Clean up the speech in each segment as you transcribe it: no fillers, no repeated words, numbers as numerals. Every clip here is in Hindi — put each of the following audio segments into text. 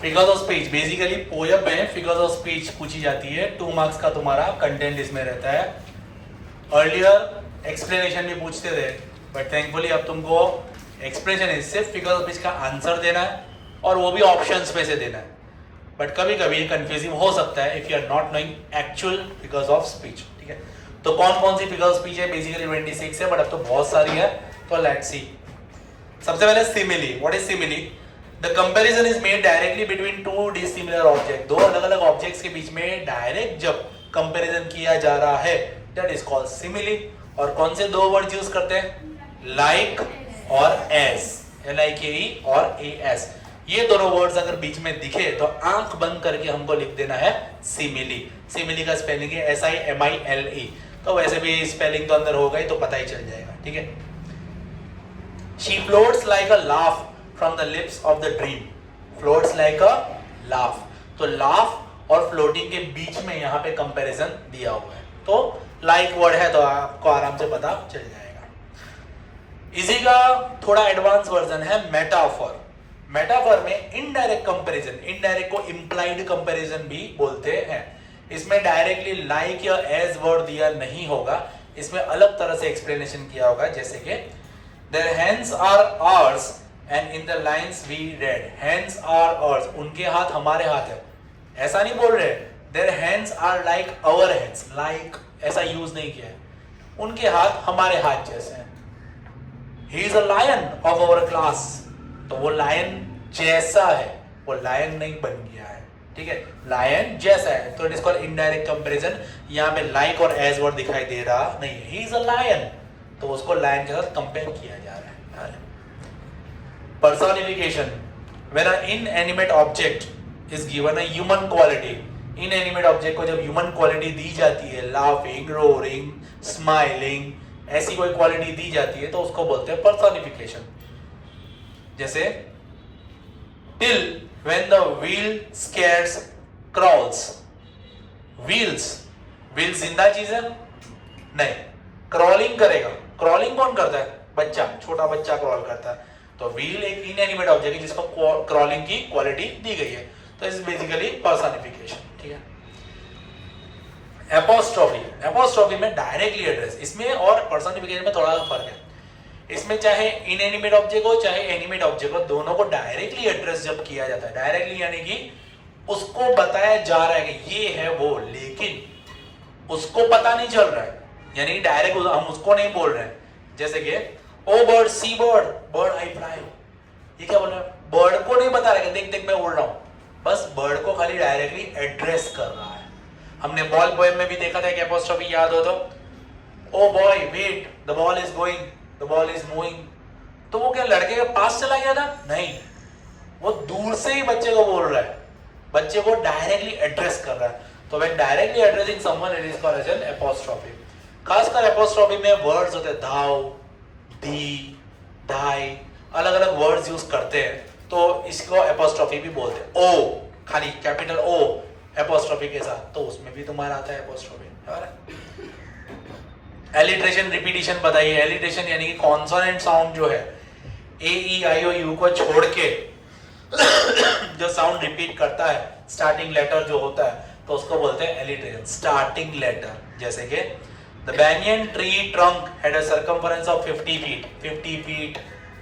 Figures of speech basically poem में फिगर्स ऑफ स्पीच पूछी जाती है, 2 मार्क्स का तुम्हारा कंटेंट इसमें रहता है। अर्लियर एक्सप्लेनेशन भी पूछते थे, बट थैंकफुली अब तुमको एक्सप्लेनेशन इससे फिगर्स ऑफ स्पीच का आंसर देना है और वो भी ऑप्शंस में से देना है। बट कभी कभी ये कंफ्यूजिंग हो सकता है if you are not knowing actual figures of speech. ठीक है, तो कौन कौन सी फिगर्स ऑफ स्पीच है? बेसिकली 26 है, बट अब तो बहुत सारी है, तो लेट्स सी। सबसे पहले simile. What is simile? The comparison is made directly between two dissimilar object. दो अलग अलग ऑब्जेक्ट्स के बीच में डायरेक्ट जब कंपैरिजन किया जा रहा है, दैट इज कॉल्ड सिमिली। और कौन से दो वर्ड्स यूज करते हैं? लाइक और एस, LIKE और AS। ये दोनों वर्ड्स अगर बीच में दिखे तो आंख बंद करके हमको लिख देना है सिमिली। सिमिली का स्पेलिंग है SIMILE। तो वैसे भी स्पेलिंग तो अंदर होगा ही, तो पता ही चल जाएगा। ठीक है, she floats like a laugh from the lips of the dream। floats like a laugh, तो laugh और floating के बीच में यहाँ पे कंपैरिजन दिया हुआ है, तो like वर्ड है तो आपको आराम से पता चल जाएगा। इसी का थोड़ा एडवांस वर्जन है मेटाफर। मेटाफर में इनडायरेक्ट कंपैरिजन, इनडायरेक्ट को इम्प्लाइड कंपैरिजन भी बोलते हैं। इसमें डायरेक्टली लाइक या एज वर्ड दिया नहीं होगा, इसमें अलग तरह से एक्सप्लेनेशन किया होगा, जैसे कि their hands are ours and in the lines we read। hands are ours, उनके हाथ हमारे हाथ है, ऐसा नहीं बोल रहे। their hands are like our hands, like ऐसा यूज नहीं किया है, उनके हाथ हमारे हाथ जैसे हैं। he is a lion of our class, तो वो लायन जैसा है, वो लायन नहीं बन गया है। ठीक है, लायन जैसा है, तो it is called indirect comparison. यहाँ पे लाइक और एज वर्ड दिखाई दे रहा नहीं है। ही इज अ लायन, तो उसको लायन के साथ कंपेयर किया जा रहा है। Personification, when a inanimate object is given a human quality. Inanimate object को जब ह्यूमन क्वालिटी दी जाती है, लाफिंग, रोरिंग, स्माइलिंग, ऐसी कोई क्वालिटी दी जाती है, तो उसको बोलते हैं पर्सोनिफिकेशन। जैसे till when the wheel scares crawls। wheels जिंदा चीज है नहीं, क्रॉलिंग करेगा। क्रॉलिंग कौन करता है? बच्चा, छोटा बच्चा क्रॉल करता है। तो व्हील एक इनएनिमेट ऑब्जेक्ट है जिसको क्रॉलिंग की क्वालिटी दी गई है, तो इस बेसिकली पर्सोनिफिकेशन। ठीक है, एपोस्ट्रोफी। एपोस्ट्रोफी में डायरेक्टली एड्रेस, इसमें और पर्सोनिफिकेशन में थोड़ा फर्क है। इसमें चाहे इनएनिमेट ऑब्जेक्ट हो चाहे एनिमेट ऑब्जेक्ट हो, दोनों को डायरेक्टली एड्रेस जब किया जाता है, डायरेक्टली यानी कि उसको बताया जा रहा है कि ये है वो, लेकिन उसको पता नहीं चल रहा है, यानी डायरेक्ट हम उसको नहीं बोल रहे हैं। जैसे कि O bird see bird, bird I fly, ये क्या बोल रहा है? बर्ड को नहीं बता रहा है देख देख मैं उड़ रहा हूं, बस बर्ड को खाली डायरेक्टली एड्रेस कर रहा है। हमने बॉल पोएम में भी देखा था कि एपोस्ट्रोफी याद हो तो, O boy wait the ball is going, the ball is moving. तो वो क्या लड़के के पास चला गया था? नहीं, वो दूर से ही बच्चे को बोल रहा है, बच्चे को डायरेक्टली एड्रेस कर रहा है। तो when directly addressing someone it is called as an apostrophe. खासकर एपोस्ट्रोफी में वर्ड्स होते हैं धाव, दी, धाई, अलग अलग वर्ड्स यूज करते हैं, तो इसको एपोस्ट्रोफी भी बोलते हैं। ओ, खाली कैपिटल ओ एपोस्ट्रोफी के साथ, तो उसमें भी तुम्हारा आता है एपोस्ट्रोफी। एलिट्रेशन, रिपीटिशन बताइए। एलिट्रेशन यानी कि कॉन्सोनेंट साउंड जो है ए ई आई ओ यू को छोड़ के जो साउंड रिपीट करता है, स्टार्टिंग लेटर जो होता है, तो उसको बोलते हैं एलिट्रेशन, स्टार्टिंग लेटर। जैसे कि the banyan tree trunk had a circumference of 50 feet। 50 feet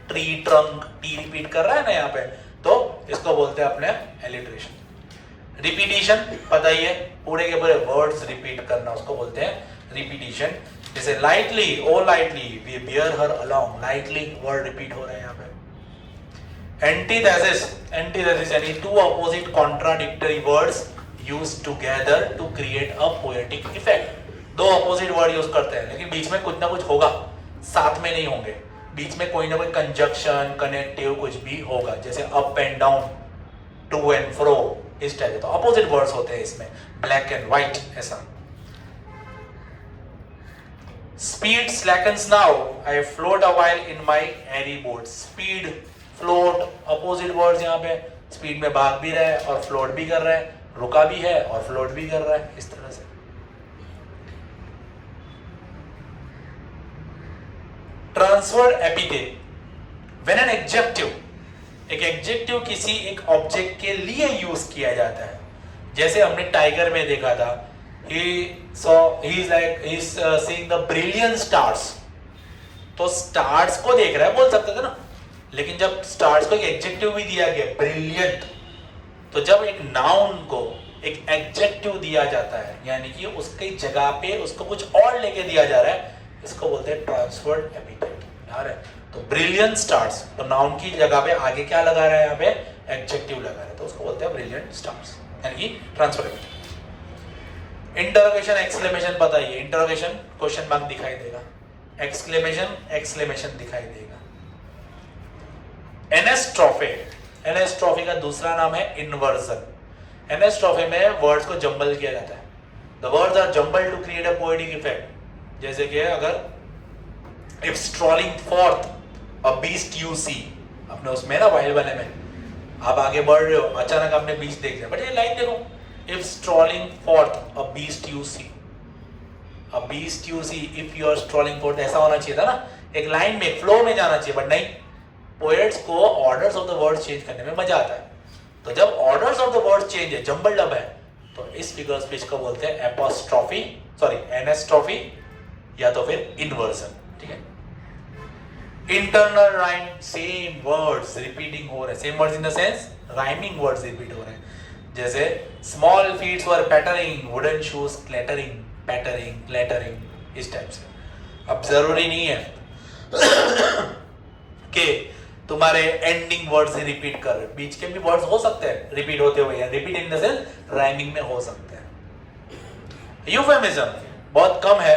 tree trunk, T repeat कर रहा है ना यहाँ पे, तो इसको बोलते हैं अपने एलिट्रेशन। रिपीटिशन पता ही है, पूरे के पूरे वर्ड्स रिपीट करना, उसको बोलते हैं रिपीटिशन। जैसे lightly, O lightly we bear her along, lightly word repeat हो रहा है यहाँ पे। एंटीथेसिस, एंटीथेसिस यानी two opposite contradictory words used together to create a poetic effect. दो अपोजिट वर्ड यूज करते हैं, लेकिन बीच में कुछ ना कुछ होगा, साथ में नहीं होंगे, बीच में कोई ना कोई कंजक्शन, कनेक्टिव कुछ भी होगा, जैसे up and down, to and fro, इस टाइप के। तो अपोजिट वर्ड्स होते हैं इसमें, ब्लैक एंड व्हाइट ऐसा। Speed slackens now, I float a while in my airy boat. Speed, float, opposite words यहाँ पे। स्पीड में भाग भी रहा है और फ्लोट भी कर रहा है, रुका भी है और फ्लोट भी कर रहा है, इस तरह से। Transferred epithet, when an adjective एक एडजेक्टिव किसी एक ऑब्जेक्ट के लिए यूज किया जाता है। जैसे हमने टाइगर में देखा था, he is seeing the brilliant stars, तो स्टार्स को देख रहा है बोल सकते थे ना, लेकिन जब स्टार्स को एक एडजेक्टिव भी दिया गया ब्रिलियंट, तो जब एक नाउन को एक एडजेक्टिव दिया जाता है यानी कि उसकी जगह पे उसको कुछ और लेके दिया जा रहा है, इसको बोलते हैं ट्रांसफर्ड एपिथेट। यार है तो ब्रिलियंट स्टार्स, तो नाउन की जगह पे आगे क्या लगा रहा है, यहाँ पे एडजेक्टिव लगा रहा है, तो उसको बोलते हैं ब्रिलियंट स्टार्स यानी कि ट्रांसफर्ड एपिथेट। इंटरोगेशन एक्सक्लेमेशन पता ही है, इंटरोगेशन क्वेश्चन मार्क दिखाई देगा, एक्सक्लेमेशन एक्सक्लेमेशन दिखाई देगा। एनेस्ट्रोफे, एनेस्ट्रोफे का दूसरा नाम है इन्वर्जन। एनेस्ट्रोफे में वर्ड्स को जंबल किया जाता है, the words are jumbled to create a poetic effect. जैसे कि अगर if strolling forth a beast you see, अपने उसमें ना वाइल्ड बने में आप आगे बढ़ रहे हो, अचानक आपने बीस्ट देख लिया, बट ये लाइन देखो, if strolling forth a beast you see, a beast you see, if you are strolling forth, ऐसा होना चाहिए था ना, एक लाइन में फ्लो में जाना चाहिए, बट नहीं, पोएट्स को orders of the words change करने में मजा आता है। तो जब orders of the words change है, जंबल्ड अप है, तो इस फिगर स्पीच को बोलते हैं एपोस्ट्रोफी, सॉरी एनेस्ट्रोफी या तो फिर इन्वर्जन। ठीक है, internal rhyme, same words repeating हो रहे हैं, same words in the sense rhyming words repeat हो रहे हैं। जैसे स्मॉल फीट्स वर पैटरिंग, वुडन शूज क्लैटरिंग, पैटरिंग क्लैटरिंग, इस टाइप से। अब जरूरी नहीं है कि तुम्हारे एंडिंग वर्ड्स ही रिपीट कर रहे, बीच के भी वर्ड्स हो सकते हैं रिपीट होते हुए, या repeat in the sense rhyming में हो सकते हैं। यूफेमिज्म बहुत कम है,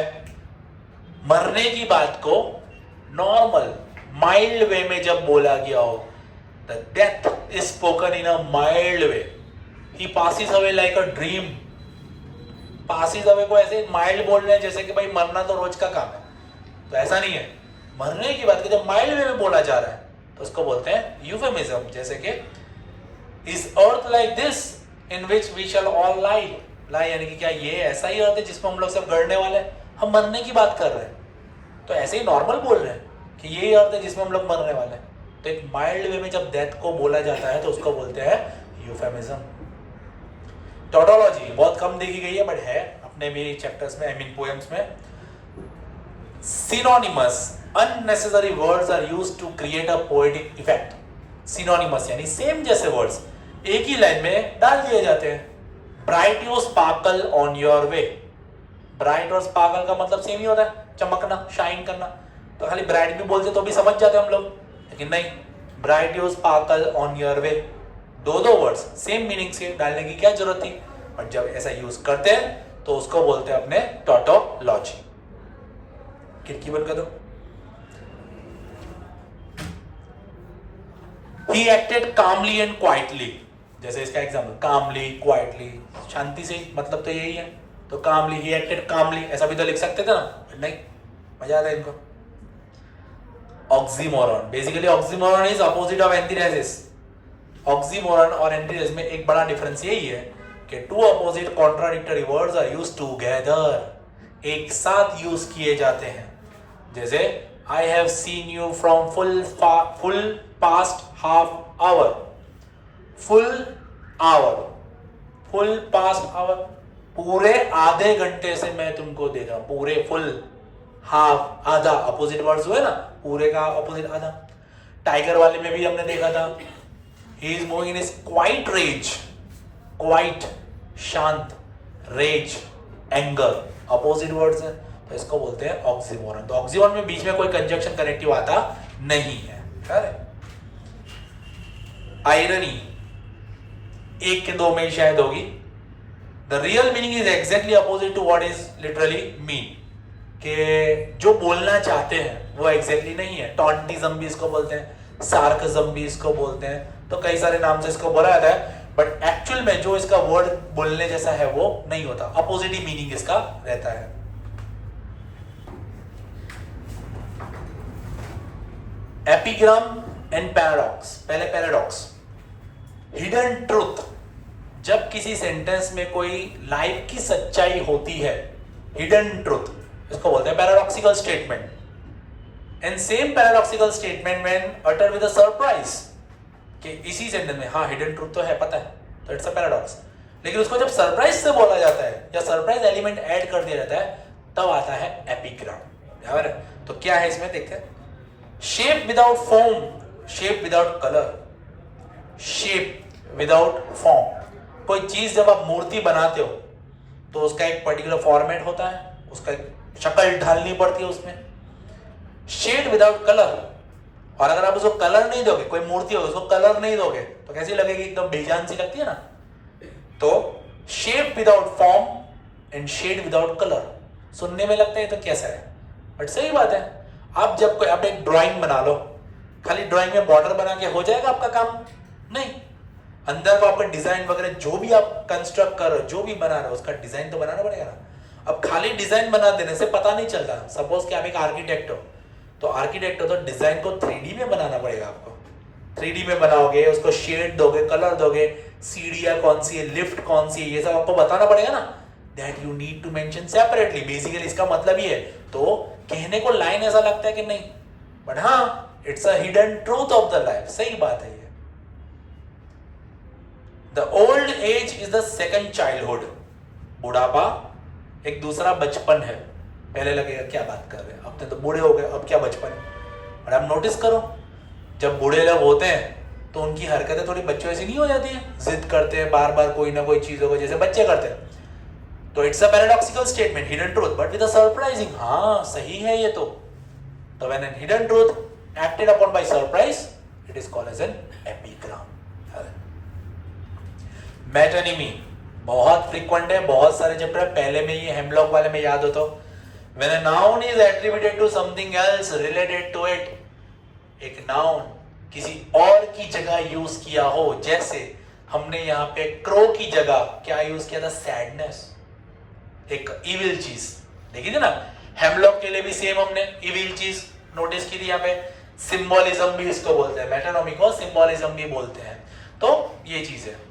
मरने की बात को नॉर्मल माइल्ड वे में जब बोला गया हो, the death is spoken in a mild way, he passes away like a dream. Passes away को ऐसे माइल्ड बोल रहे हैं जैसे कि भाई मरना तो रोज का काम है, तो ऐसा नहीं है, मरने की बात को जब माइल्ड वे में बोला जा रहा है तो उसको बोलते हैं यूफेमिज्म। जैसे कि is earth like this in which we shall all lie, lie यानी कि क्या ये ऐसा ही अर्थ है जिसमें हम लोग सब गड़ने वाले हैं, हम मरने की बात कर रहे हैं, तो ऐसे ही नॉर्मल बोल रहे हैं कि ये अर्थ है जिसमें हम लोग मरने वाले हैं। तो एक माइल्ड वे में जब डेथ को बोला जाता है तो उसको बोलते हैं यूफेमिज्म। टॉटोलॉजी बहुत कम देखी गई है, बट है अपने भी चैप्टर्स में, आई मीन पोएम्स में। Synonymous, unnecessary words are used to create a poetic effect. Synonymous यानी सेम जैसे वर्ड्स एक ही लाइन में डाल दिए जाते हैं। Bright you sparkle on your way, bright और स्पार्कल का मतलब सेम ही होता है, चमकना, शाइन करना, तो खाली ब्राइट भी बोलते तो भी समझ जाते हम लोग, लेकिन नहीं, bright you sparkle on your way, दो वर्ड्स सेम मीनिंग से डालने की क्या जरूरत थी, बट जब ऐसा यूज करते हैं तो उसको बोलते हैं अपने टॉटोलॉजी। खिड़की बंद कर दो। He acted calmly and quietly, जैसे इसका एग्जाम्पल calmly, quietly, शांति से, मतलब तो यही है, तो calmly, he acted calmly, ऐसा भी तो लिख सकते थे ना, नहीं, मजा आता है इनको। Oxymoron, basically oxymoron is opposite of antithesis। Oxymoron और antithesis में एक बड़ा डिफरेंस यही है कि two opposite contradictory words are used together, एक साथ यूज किए जाते हैं। जैसे I have seen you from full past half hour, full hour, full past hour, पूरे आधे घंटे से मैं तुमको देखा, पूरे full, half आधा, अपोजिट वर्ड्स हुए ना, पूरे का अपोजिट आधा। टाइगर वाले में भी हमने देखा था, he is moving in his quiet rage, quiet शांत, rage एंगर, अपोजिट वर्ड्स है, तो इसको बोलते हैं ऑक्सीमोरन। तो ऑक्सीमोरन में बीच में कोई कंजक्शन कनेक्टिव आता नहीं है। आयरनी एक के दो में शायद होगी, the real meaning is exactly opposite to what is literally mean, कि जो बोलना चाहते हैं वो एग्जैक्टली नहीं है। टॉन्टिज्म भी इसको बोलते हैं, सार्कज्म भी इसको बोलते हैं, तो कई सारे नाम से इसको बोला जाता है, बट एक्चुअल में जो इसका वर्ड बोलने जैसा है वो नहीं होता, अपोजिट ही मीनिंग इसका रहता है। एपिग्राम एंड पैराडॉक्स, पहले पैराडॉक्स, हिडन ट्रूथ, जब किसी सेंटेंस में कोई लाइफ की सच्चाई होती है, हिडन ट्रूथ, इसको बोलते हैं paradoxical statement. And same paradoxical statement when uttered with a surprise, कि इसी सेंटेंस में हाँ हिडन ट्रूथ तो है, पता है, तो इट्स अ पैराडॉक्स। लेकिन उसको जब सरप्राइज से बोला जाता है या सरप्राइज एलिमेंट ऐड कर दिया जाता है तब आता है एपिग्राम। बराबर है? तो क्या है इसमें देखते हैं। Shape without form, shape without colour, shape without form. कोई चीज जब आप मूर्ति बनाते हो तो उसका एक पर्टिकुलर फॉर्मेट होता है, उसका एक शक्ल ढालनी पड़ती है उसमें। शेड विदाउट कलर, और अगर आप उसको कलर नहीं दोगे, कोई मूर्ति हो उसको कलर नहीं दोगे तो कैसी लगेगी, एकदम बेजान सी लगती है ना। तो shape without form and shade without colour, सुनने में लगता है तो कैसा है, बट सही बात है। आप जब कोई आप एक ड्राइंग बना लो, खाली ड्राइंग में बॉर्डर बना के हो जाएगा आपका काम? नहीं, अंदर को आपका डिजाइन वगैरह जो भी आप कंस्ट्रक्ट कर रहे हो, जो भी बना रहे हो, उसका डिजाइन तो बनाना पड़ेगा ना। अब खाली डिजाइन बना देने से पता नहीं चलता। सपोज कि आप एक आर्किटेक्ट हो, तो आर्किटेक्ट हो तो डिजाइन को 3D में बनाना पड़ेगा आपको। 3D में बनाओगे, उसको शेड दोगे, कलर दोगे, सीढ़ियां कौन सी है, लिफ्ट कौन सी है, ये सब आपको बताना पड़ेगा ना। That you need to mention separately. Basically इसका मतलब ये है। तो कहने को लाइन ऐसा लगता है कि नहीं, बट हाँ it's a hidden truth of the life. सही बात है ये। The old age is the second childhood. बुढ़ापा एक दूसरा बचपन है। पहले लगेगा क्या बात कर रहे हैं, अब तो बूढ़े हो गए, अब क्या बचपन। और आप नोटिस करो, जब बूढ़े लोग होते हैं तो उनकी हरकतें थोड़ी बच्चों ऐसी नहीं हो जाती है, जिद करते हैं बार बार कोई ना कोई चीज होगा जैसे बच्चे करते हैं। तो it's a paradoxical statement, hidden truth, but with a surprising. हाँ सही है ये तो when an hidden truth acted upon by surprise, it is called as an epigram. Metonymy बहुत फ्रीक्वेंट है, बहुत सारे चैप्टर पहले में ये हेमलॉक वाले में याद हो तो when a noun is attributed to something else related to it, एक नाउन किसी और की जगह यूज किया हो, जैसे हमने यहाँ पे क्रो की जगह क्या यूज किया था, सैडनेस, एक इविल चीज देखी थी ना। हेमलॉक के लिए भी सेम हमने इविल चीज नोटिस की थी। यहाँ पे सिंबोलिज्म भी इसको बोलते हैं, मेटोनॉमी को सिंबोलिज्म भी बोलते हैं। तो ये चीज है।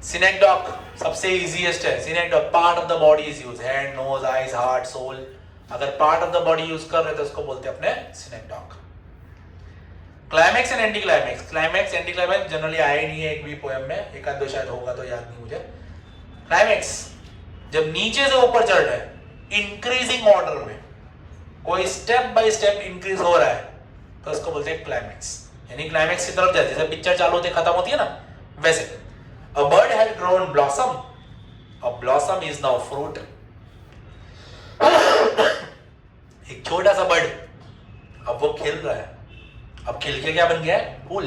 सिनेक्डॉक सबसे इजीएस्ट है। Synecdoche part of the body is use, hand, nose, eyes, heart, soul. अगर part of the body use कर रहे तो उसको बोलते हैं अपने synecdoche. Climax and anti climax. Climax anti climax generally आया ही नहीं है एक भी पोएम में, एक आध दो शायद होगा तो याद नहीं मुझे। क्लाइमैक्स जब नीचे से ऊपर चढ़ रहा है इंक्रीजिंग ऑर्डर में, कोई स्टेप बाय स्टेप इंक्रीज हो रहा है तो उसको बोलते हैं क्लाइमैक्स। यानी क्लाइमैक्स की तरफ जाते, जैसे पिक्चर चालू होते खत्म होती है ना, वैसे। A bird had grown blossom. A blossom is now fruit. एक छोटा सा बर्ड, अब वो खिल रहा है, अब खिल के क्या बन गया है, फूल।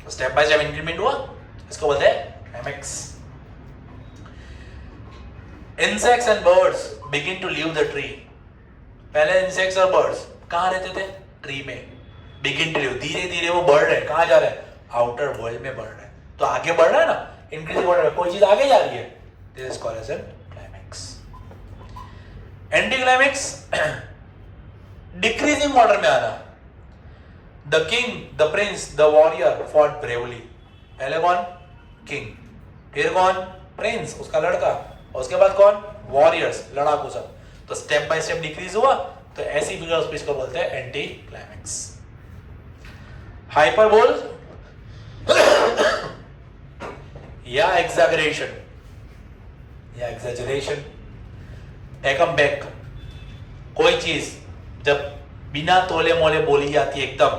स्टेप बाय स्टेप इंक्रीमेंट हुआ, इसको बोलते हैं climax. Insects and birds begin to leave the tree. पहले इंसेक्ट्स और बर्ड्स कहाँ रहते थे, ट्री में। बिगिन टू लिव, धीरे धीरे वो बढ़ रहे हैं, कहाँ जा रहे हैं, आउटर वर्ल्ड में बढ़ रहे हैं। तो आगे बढ़ रहा है ना, इंक्रीजिंग ऑर्डर में कोई चीज आगे जा रही है, this is called as an climax. Anti climax decreasing order में आना। The king, the prince, the warrior fought bravely. पहले कौन, किंग, फिर कौन, प्रिंस उसका लड़का, और उसके बाद कौन, वॉरियर्स लड़ाकू सब। तो स्टेप बाय स्टेप डिक्रीज हुआ, तो ऐसी फिगर ऑफ स्पीच को बोलते हैं एंटी क्लाइमैक्स। हाइपरबोल या एग्जैगरेशन या एग्जैजरेशन। एकम बैक, कोई चीज जब बिना तोले मोले बोली जाती है एकदम,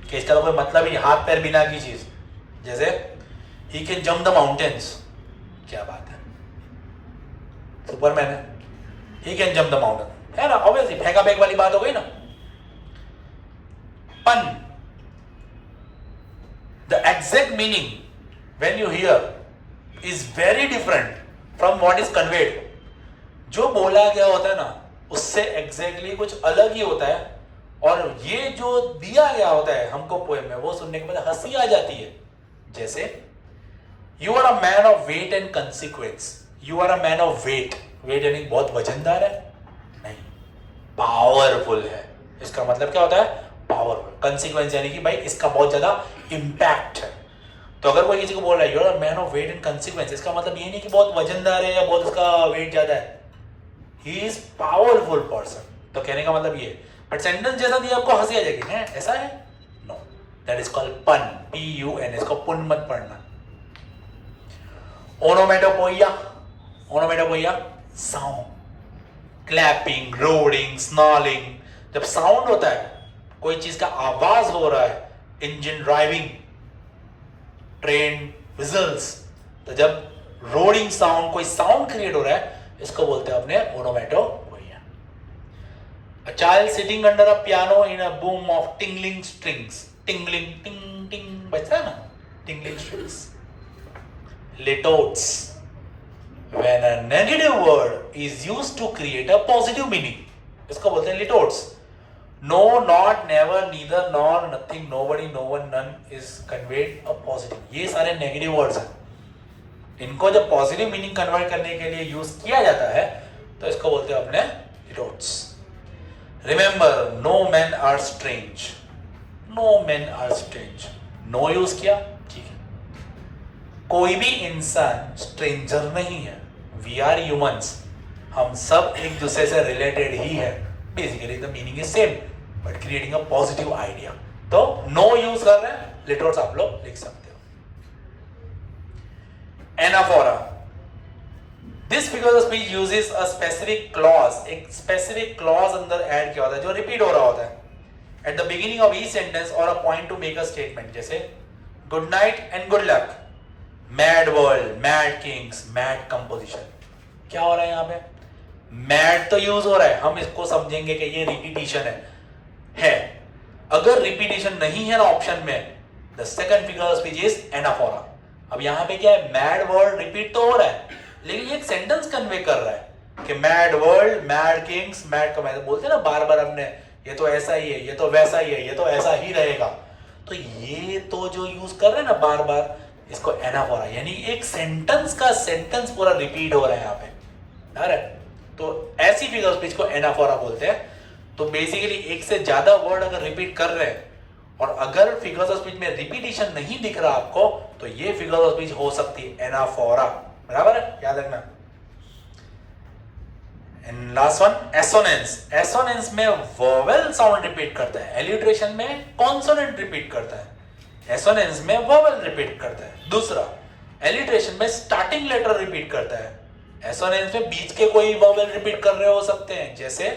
कि इसका कोई मतलब ही नहीं, हाथ पैर बिना की चीज, जैसे he can jump the mountains. क्या बात है, सुपरमैन है, he can jump the mountain, है ना, ऑब्वियसली फेंका बैक वाली बात हो गई ना। पन, the exact meaning when you here is very different from what is conveyed. जो बोला गया होता है ना उससे exactly कुछ अलग ही होता है, और ये जो दिया गया होता है हमको पोएम में, वो सुनने के बाद हंसी आ जाती है। जैसे you are a man of weight and consequence. You are a man of weight, weight यानी बहुत वजनदार है, नहीं, पावरफुल है। इसका मतलब क्या होता है, पावरफुल। कंसिक्वेंस यानी कि भाई इसका बहुत ज्यादा इंपैक्ट है। तो अगर कोई किसी को बोल रहा है you are a man of weight and consequence, इसका मतलब ये नहीं कि बहुत वजनदार है या बहुत उसका वेट ज्यादा है, ही इज पावरफुल पर्सन। तो कहने का मतलब ये, बट सेंटेंस जैसा दिया आपको हंसी आ जाएगी, है ऐसा है that is called pun, PUN, इसको पुन मत पढ़ना। Onomatopoeia, onomatopoeia sound, clapping, roaring, snarling, जब साउंड होता है, कोई चीज का आवाज हो रहा है, इंजन ड्राइविंग, ट्रेन विजल्स, तो जब रोडिंग साउंड, कोई साउंड क्रिएट हो रहा है, इसको बोलते हैं अपने ओनोमेटोपोइया। A child sitting under a piano in a boom of tingling strings, tingling, ting ting, बजता है ना, tingling strings। Litotes, when a negative word is used to create a positive meaning, इसको बोलते हैं litotes। No, not, never, neither, nor, nothing, nobody, no one, none is conveyed a positive, ये सारे नेगेटिव वर्ड्स हैं। इनको जब पॉजिटिव मीनिंग कन्वर्ट करने के लिए यूज किया जाता है तो इसको बोलते हैं अपने litotes। Remember, no man are strange, no man are strange, no use किया, ठीक है। कोई भी इंसान स्ट्रेंजर नहीं है, वी आर ह्यूमंस, हम सब एक दूसरे से रिलेटेड ही है। Basically the meaning is same but creating a positive idea. तो नो यूज कर रहे हैं, लिटोट्स आप लोग लिख सकते हो। Anaphora, this figure of speech uses a specific clause, एक स्पेसिफिक क्लॉज अंदर ऐड किया होता है जो रिपीट हो रहा होता है at the beginning of each sentence और a point to make a statement. जैसे good night and good luck, mad world, mad Kings, mad composition. क्या हो रहा है यहाँ पे? मैड तो यूज हो रहा है, हम इसको समझेंगे कि ये रिपीटिशन है। अगर रिपीटिशन नहीं है ना ऑप्शन में, the second figure of speech is anaphora. अब यहाँ पे क्या है, मैड वर्ल्ड रिपीट तो हो रहा है लेकिन ये एक सेंटेंस कन्वे कर रहा है कि mad world, mad Kings, mad commander, बोलते हैं ना बार बार हमने, ये तो ऐसा ही है, ये तो वैसा ही है, ये तो ऐसा ही रहेगा। तो ये तो जो यूज कर रहे हैं ना बार बार, इसको एनाफोरा, यानी एक सेंटेंस का सेंटेंस पूरा रिपीट हो रहा है यहाँ पे। अरे तो ऐसी फिगर ऑफ स्पीच को एनाफोरा बोलते हैं। तो बेसिकली एक से ज्यादा वर्ड अगर रिपीट कर रहे हैं और अगर फिगर्स ऑफ स्पीच में रिपीटिशन नहीं दिख रहा आपको, तो ये फिगर्स ऑफ स्पीच हो सकती है एनाफोरा। बराबर है, याद रखना। And last one, assonance. Assonance में वोवेल साउंड रिपीट करता है, एलिट्रेशन में कॉन्सोनेंट रिपीट करता है, एसोनेंस में वोवेल रिपीट करता है। दूसरा, एलिट्रेशन में स्टार्टिंग लेटर रिपीट करता है, एसोनेंस में बीच के कोई वोवेल रिपीट कर रहे हो सकते हैं। जैसे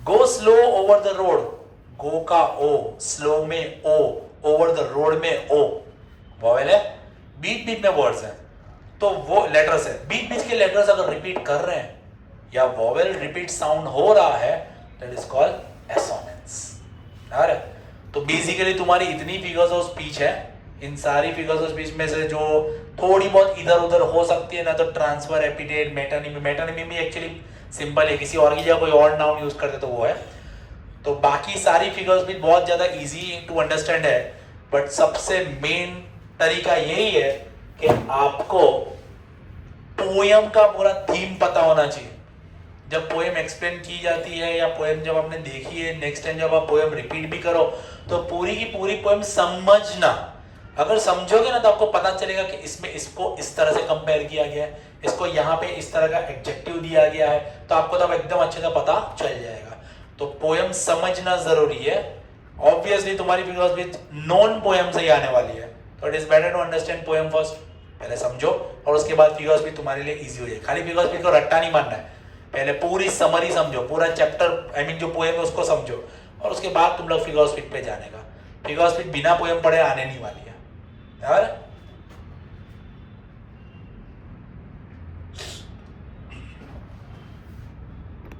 go slow over the road, go का ओ, स्लो में ओ, ओवर द रोड में ओ, वोवेल है, बीच बीच में वर्ड्स हैं तो वो लेटर्स है। बीच बीच के लेटर्स अगर रिपीट कर रहे हैं या वोवेल रिपीट साउंड हो रहा है, दैट इज कॉल्ड एसोनेंस। अरे तो बेसिकली तुम्हारी इतनी फिगर्स ऑफ स्पीच है, इन सारी फिगर्स ऑफ स्पीच में से जो थोड़ी बहुत इधर उधर हो सकती है ना, तो ट्रांसफर, एपिटेट, मेटानिमी, मेटानिमी भी एक्चुअली सिंपल है, किसी और की जगह कोई और नाउन यूज करते तो वो है। तो बाकी सारी फिगर्स भी बहुत ज्यादा इजी टू अंडरस्टैंड है, बट सबसे मेन तरीका यही है कि आपको पोयम का पूरा थीम पता होना चाहिए। जब पोएम एक्सप्लेन की जाती है या पोएम जब आपने देखी है, नेक्स्ट टाइम जब आप पोएम रिपीट भी करो तो पूरी की पूरी पोएम समझना। अगर समझोगे ना तो आपको पता चलेगा कि इसमें इसको इस तरह से कंपेयर किया गया है, इसको यहाँ पे इस तरह का एडजेक्टिव दिया गया है, तो आपको तब एकदम अच्छे से पता चल जाएगा। तो पोएम समझना जरूरी है। ऑब्वियसली तुम्हारी फिगर्स विद नॉन पोएम से ही आने वाली है, तो it is better to understand poem first, पहले समझो और उसके बाद फिगर्स भी तुम्हारे लिए इजी हो जाए। खाली फिगर्स भी को रट्टा नहीं मानना है, पहले पूरी समरी समझो, पूरा चैप्टर आई मीन जो पोएम है उसको समझो और उसके बाद तुम लोग फिगर स्पीच पे जाने का। फिगर स्पीच बिना पोएम पढ़े आने नहीं वाली है।